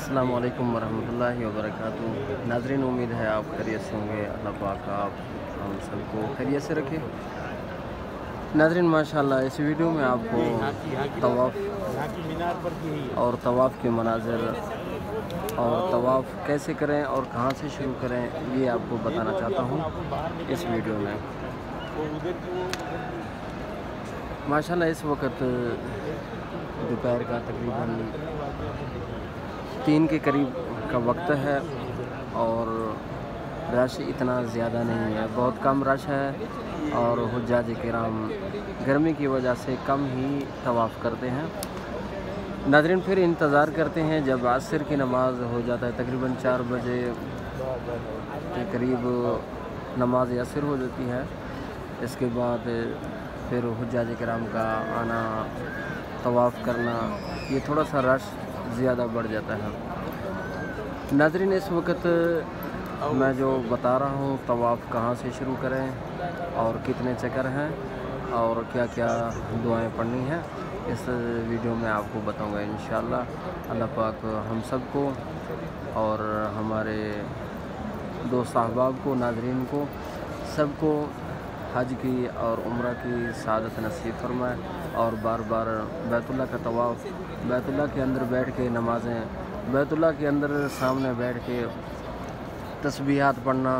अस्सलाम वालेकुम वरहमतुल्लाहि वबरकातुहू। नाज़रीन, उम्मीद है आप खैरियत से होंगे। अल्लाह पाक आप हम सबको खैरियत से रखे। नाज़रीन, माशाअल्लाह इस वीडियो में आपको तवाफ़ और तवाफ़ के मनाज़िर और तवाफ़ कैसे करें और कहाँ से शुरू करें ये आपको बताना चाहता हूँ इस वीडियो में। माशाअल्लाह इस वक्त दोपहर का तकरीबन 3 के करीब का वक्त है और रश इतना ज़्यादा नहीं है, बहुत कम रश है और हुज्जाज किराम गर्मी की वजह से कम ही तवाफ़ करते हैं। नाज़रीन, फिर इंतज़ार करते हैं जब असर की नमाज़ हो जाता है, तकरीबन 4 बजे के करीब नमाज असर हो जाती है। इसके बाद फिर हुज्जाज किराम का आना, तवाफ़ करना, ये थोड़ा सा रश ज़्यादा बढ़ जाता है। नाज़रीन, इस वक्त मैं जो बता रहा हूँ तवाफ़ कहाँ से शुरू करें और कितने चक्कर हैं और क्या क्या दुआएं पढ़नी हैं, इस वीडियो में आपको बताऊंगा इंशाअल्लाह। अल्लाह पाक हम सबको और हमारे दोस्त अहबाब को, नाज़रीन को, सबको हज की और उम्रा की सादत नसीब फरमाए और बार बार बैतुल्लाह का तवाफ़, बैतुल्लाह के अंदर बैठ के नमाज़ें, बैतुल्लाह के अंदर सामने बैठ के तस्बीहात पढ़ना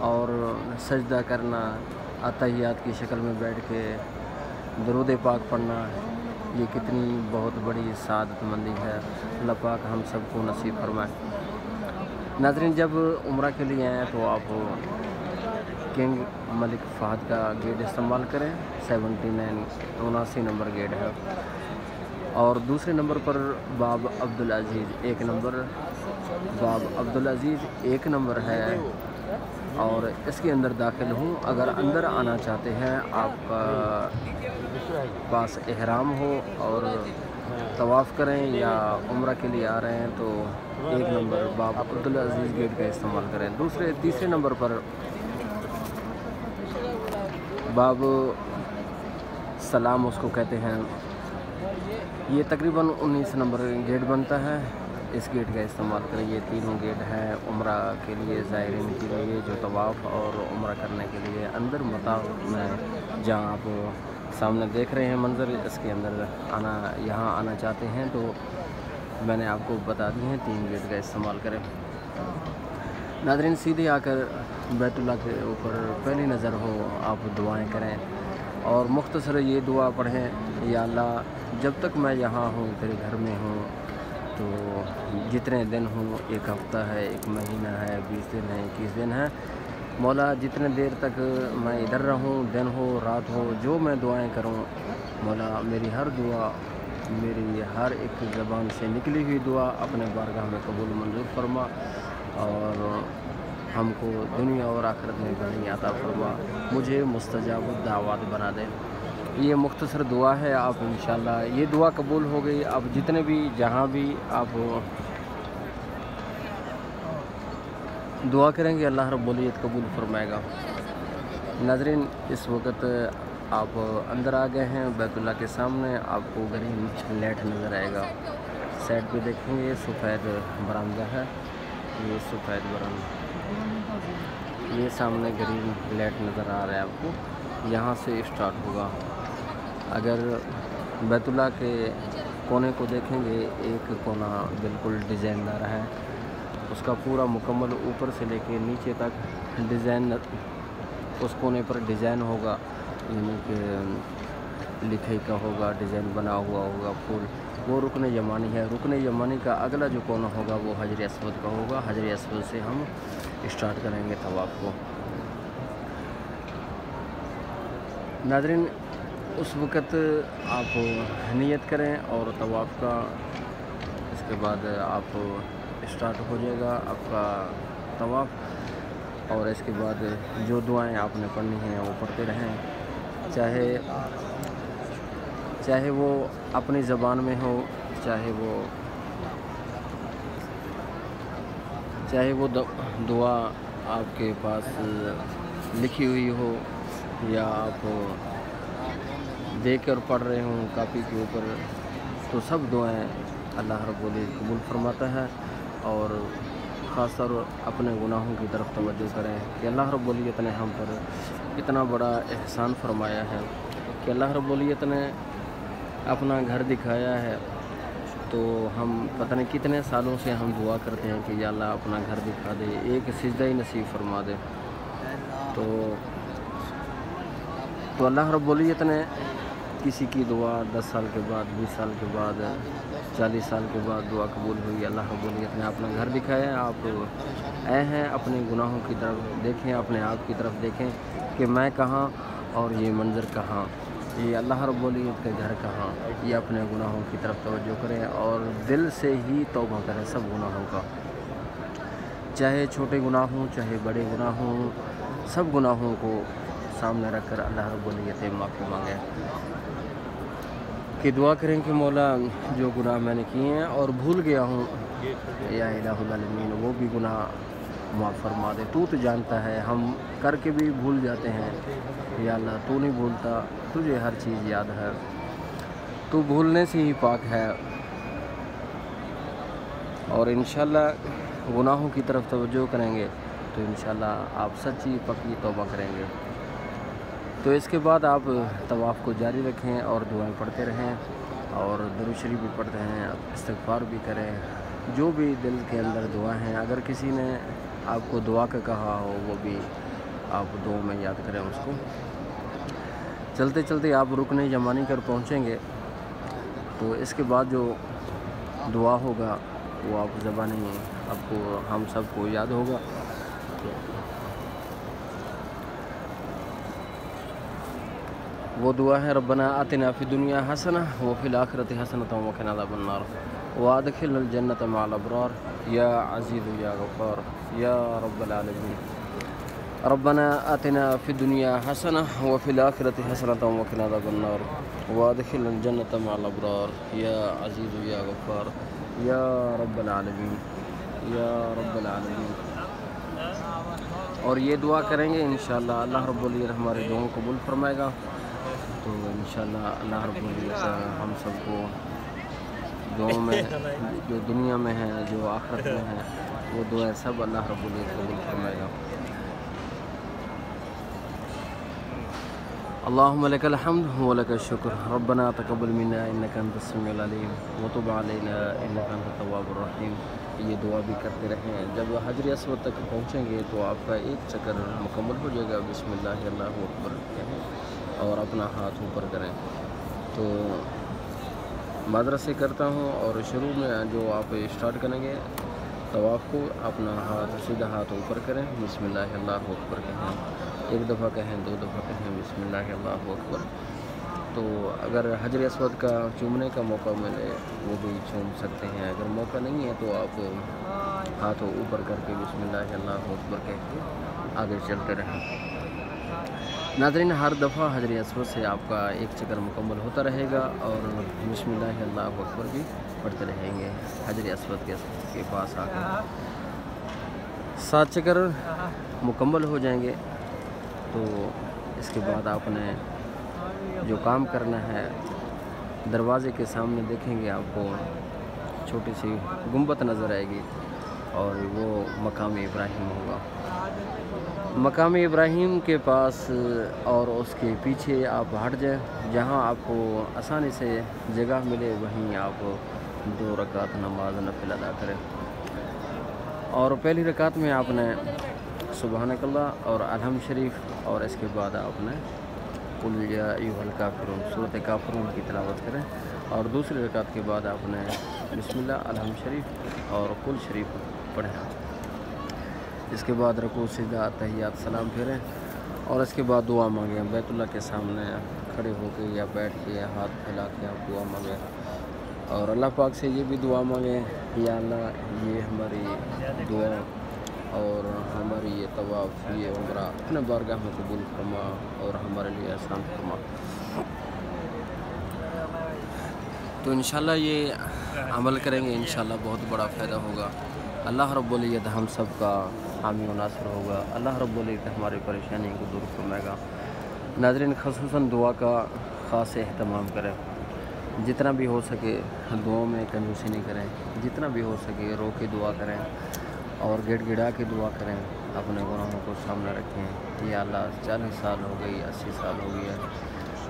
और सजदा करना, अतहियात की शक्ल में बैठ के दरूद पाक पढ़ना, ये कितनी बहुत बड़ी सादतमंदी है। अल्लाह पाक हम सबको नसीब फरमाए। नाज़रीन, जब उम्रा के लिए आएँ तो आप किंग मलिक फ़हद का गेट इस्तेमाल करें। 79 नंबर गेट है और दूसरे नंबर पर बाब अब्दुल अज़ीज़ 1 नंबर, बाब अब्दुल अज़ीज़ 1 नंबर है और इसके अंदर दाखिल हूँ। अगर अंदर आना चाहते हैं, आपका पास इहराम हो और तवाफ़ करें या उम्रा के लिए आ रहे हैं तो 1 नंबर बाब अब्दुल अज़ीज़ गेट का इस्तेमाल करें। तीसरे नंबर पर बाब सलाम उसको कहते हैं, ये तकरीबन 19 नंबर गेट बनता है। इस गेट का इस्तेमाल करें। ये तीनों गेट हैं उम्रा के लिए, ज़ायरीन के लिए जो तवाफ़ और उम्रा करने के लिए अंदर मताफ़ में, जहाँ आप सामने देख रहे हैं मंज़र, इसके अंदर यहाँ आना चाहते हैं तो मैंने आपको बता दी हैं 3 गेट का इस्तेमाल करें। नाज़रीन, सीधे आकर बैतुल्लाह के ऊपर पहली नज़र हो आप दुआएं करें और मुख्तसर ये दुआ पढ़ें, या अल्लाह जब तक मैं यहाँ हूँ, तेरे घर में हूँ, तो जितने दिन हूँ, 1 हफ़्ता है, 1 महीना है, 20 दिन है, 21 दिन है, मौला जितने देर तक मैं इधर रहूँ, दिन हो रात हो, जो मैं दुआएं करूँ, मौला मेरी हर दुआ, मेरी हर एक ज़बान से निकली हुई दुआ अपने बारगाह में कबूल मंजूर फरमा और हमको दुनिया और आखिरत में भलाई अता फरमा, मुझे मुस्तजाब दावत बना दे। ये मुख्तसर दुआ है। आप इंशाअल्लाह ये दुआ कबूल हो गई। आप जितने भी जहाँ भी आप दुआ करेंगे अल्लाह रब्बुल इज़्ज़त कबूल फरमाएगा। नाज़रीन, इस वक्त आप अंदर आ गए हैं बैतुल्लाह के सामने। आपको ग्रीन लाइट नज़र आएगा। साइड पे देखेंगे सफ़ेद बरामदा है, ये सफ़ेद बरामदा, ये सामने ग्रीन लाइट नज़र आ रहा है आपको, यहाँ से स्टार्ट होगा। अगर बैतुल्लाह के कोने को देखेंगे, एक कोना बिल्कुल डिज़ाइनदार है, उसका पूरा मुकम्मल ऊपर से लेके नीचे तक डिज़ाइन, उस कोने पर डिज़ाइन होगा, यानी कि लिखाई का होगा, डिज़ाइन बना हुआ होगा फूल, वो रुकन यमानी है। रुकन यमानी का अगला जो कोना होगा वो हजर अस्वद का होगा। हजर अस्वद से हम स्टार्ट करेंगे तवाफ़ को। नाज़रीन, उस वक़्त आप नियत करें और तवाफ़ का, इसके बाद आप स्टार्ट हो जाएगा आपका तवाफ़ और इसके बाद जो दुआएं आपने पढ़नी हैं वो पढ़ते रहें, चाहे वो अपनी ज़बान में हो, चाहे वो दुआ आपके पास लिखी हुई हो या आप देख कर पढ़ रहे हों कापी के ऊपर, तो सब दुआएं अल्लाह रब्बुल इज़्ज़त कबूल फरमाता है। और ख़ास तौर अपने गुनाहों की तरफ तवज्जो करें कि अल्लाह रब्बुल इज़्ज़त ने हम पर इतना बड़ा एहसान फरमाया है कि अल्लाह रब्बुल इज़्ज़त ने अपना घर दिखाया है। तो हम पता नहीं कितने सालों से हम दुआ करते हैं कि या अल्लाह अपना घर दिखा दे, एक सिजदा ही नसीब फरमा दे। तो अल्लाह रब्बुल इज़्ज़त ने किसी की दुआ 10 साल के बाद, 20 साल के बाद, 40 साल के बाद दुआ कबूल हुई। अल्लाह रब्बुल इज़्ज़त ने अपना घर दिखाया है। आप आए हैं, अपने गुनाहों की तरफ देखें, अपने आप की तरफ देखें कि मैं कहाँ और ये मंज़र कहाँ, ये अल्लाह रब्बुल इज़्ज़त के घर कहाँ। ये अपने गुनाहों की तरफ तवज्जो करें और दिल से ही तौबा करें सब गुनाहों का, चाहे छोटे गुनाह हों चाहे बड़े गुनाह हों, सब गुनाहों को सामने रख कर अल्लाह रब्बुल इज़्ज़त से माफ़ी मांगें कि दुआ करें कि मौला जो गुनाह मैंने किए हैं और भूल गया हूँ या इलाहुल आलमीन वो भी गुनाह माफ़ फरमा दे। तू तो जानता है, हम करके भी भूल जाते हैं। या अल्लाह तू नहीं भूलता, तुझे हर चीज़ याद है, तू भूलने से ही पाक है। और इंशाअल्लाह गुनाहों की तरफ तवज्जो करेंगे तो इंशाअल्लाह आप सच्ची पक्की तौबा करेंगे। तो इसके बाद आप तवाफ़ को जारी रखें और दुआएं पढ़ते रहें और दुरूद शरीफ भी पढ़ते हैं, इस्तिग़फ़ार भी करें, जो भी दिल के अंदर दुआ हैं। अगर किसी ने आपको दुआ का कहा हो वो भी आप दुआ में याद करें उसको। चलते चलते आप रुकने यमानी कर पहुँचेंगे तो इसके बाद जो दुआ होगा वो आप ज़बानी आपको हम सबको याद होगा। वो दुआ है रब्बना आतिना फी दुनिया हसना व फिल आखिरति हसनतन व क़िना अज़ाबन्नार व अदखिलनल जन्नत मअल अबरार या अज़ीज़ु या गफ़्फ़ार या रब्बल आलमीन। रब्बना आतिना फी दुनिया हसना व फिल आखिरति हसनतन व क़िना अज़ाबन्नार व अदखिलनल जन्नत मअल अबरार या अज़ीज़ु या गफ़्फ़ार या रब्बल आलमीन या रब्बल आलमीन। और ये दुआ करेंगे इंशाअल्लाह अल्लाह रब्बुल इज़्ज़त हमारे दुआओं को कबूल फरमाएगा। तो इंशाअल्लाह अल्लाह रब्बुल इज़्ज़त हम सबको दुआओं में जो दुनिया में है जो आखिरत में है वो दुआएं सब अल्लाह रब्बुल इज़्ज़त कबूल फरमाएगा। अल्लाहुम्मा लकल हम्द व लकल शुक्र रब्बना तक़ब्बल मिन्ना इन्नका अंतस समीउल अलीम व तुब अलैना इन्नका अंतत तव्वाबुर रहीम। ये दुआ भी करते रहें। जब हजर अस्वद तक पहुँचेंगे तो आपका एक चक्कर मुकम्मल हो जाएगा। बिस्मिल्लाह अल्लाहु अकबर कहें और अपना हाथ ऊपर करें। तो मादरत से करता हूँ और शुरू में जो आप स्टार्ट करेंगे तवाफ़ को अपना हाथ सीधा हाथ ऊपर करें, बिस्मिल्लाह अल्लाहु अकबर कहें, एक दफ़ा कहें, 2 दफ़ा कहें बिस्मिल्लाह अल्लाहु अकबर। तो अगर हजर अस्वद का चूमने का मौका मिले वो भी चूम सकते हैं। अगर मौका नहीं है तो आप हाथ ऊपर करके बिस्मिल्लाह अल्लाहु अकबर कह के आगे चलते रहें। नाज़रीन हर दफ़ा हजर अस्वद से आपका एक चक्कर मुकम्मल होता रहेगा और बिस्मिल्लाह अल्लाहु अकबर भी पढ़ते रहेंगे हजर अस्वद के पास आकर। 7 चक्कर मुकम्मल हो जाएंगे तो इसके बाद आपने जो काम करना है दरवाज़े के सामने देखेंगे आपको छोटी सी गुंबद नज़र आएगी और वो मकाम इब्राहिम होगा। मकाम इब्राहिम के पास और उसके पीछे आप हट जाएं, जहां आपको आसानी से जगह मिले वहीं आप 2 रकात नमाज नफिल अदा करें। और पहली रकात में आपने सुबहानकल्लाह और अलहम शरीफ और इसके बाद आपने कुल या अय्युहल काफ़िरून सूरत काफ़िरून की तिलावत करें। और दूसरी रकात के बाद आपने बिस्मिल्लाह अलहम शरीफ और कुल शरीफ पढ़ें। इसके बाद रुकू सीधा तहियात सलाम फेरें और इसके बाद दुआ मांगें। बैतुल्लाह के सामने खड़े होकर या बैठ के या हाथ फैला के आप दुआ मांगें और अल्लाह पाक से ये भी दुआ मांगें या अल्लाह ये हमारी दुआ और हमारी ये तवाफ़ ये उम्रा अपने बारगाह में कबूल फरमा और हमारे लिए आसान फरमा। तो इंशाल्लाह ये अमल करेंगे, इंशाल्लाह बहुत बड़ा फ़ायदा होगा। अल्लाह रब्बुल इज़्ज़त हम सब का हामी व नासिर होगा। अल्लाह रब्बुल इज़्ज़त हमारी परेशानी को दूर फरमाएगा। नाज़रीन ख़ुसूसन दुआ का ख़ास एहतमाम करें। جتنا بھی ہو سکے دعاؤں میں کنجوسی نہیں کریں، جتنا بھی ہو سکے رو کے دعا کریں اور گڑ گڑا کے دعا کریں، اپنے گناہوں کو سامنے رکھیں۔ یا اللہ 40 سال ہو گئی، 80 سال ہو گیا،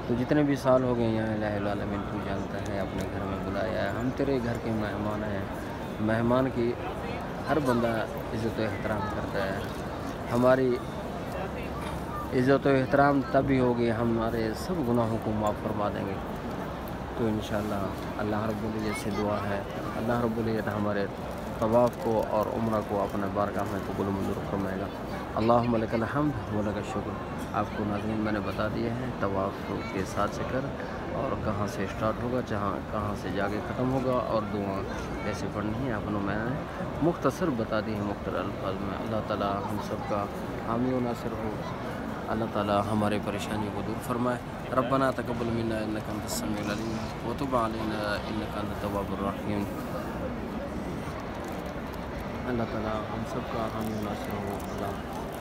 تو جتنے بھی سال ہو گئے یا الہ العالمین تو جانتا ہے، اپنے گھر میں بلایا ہے، ہم تیرے گھر کے مہمان ہیں۔ مہمان کی ہر بندہ عزت و احترام کرتا ہے، ہماری عزت و احترام تب ہی ہوگی ہمارے سب گناہوں کو معاف فرما دیں گے۔ تو انشاءاللہ اللہ رب العزت سے دعا ہے، اللہ رب العزت ہمارے طواف کو اور عمرہ کو اپنے بارگاہ میں قبول منظور فرمائے گا۔ اللہم لک الحمد و لک الشکر۔ آپ کو ناظرین میں نے بتا دیا ہے طواف کے ساتھ ذکر اور کہاں سے اسٹارٹ ہوگا، کہاں سے جا کے ختم ہوگا اور دعا کیسے پڑھنی ہے، آپ نے میں نے مختصر بتا دی ہے مختصر الفاظ میں۔ اللہ تعالی ہم سب کا حامی و ناصر ہو، اللہ تعالی ہمارے پریشانیوں کو دور فرمائے۔ ربنا تقبل منا انک انت السمیع العلیم وتب علینا انک انت التواب الرحیم۔ اللہ تعالی ہم سب کا حامی و ناصر ہو۔ اللہ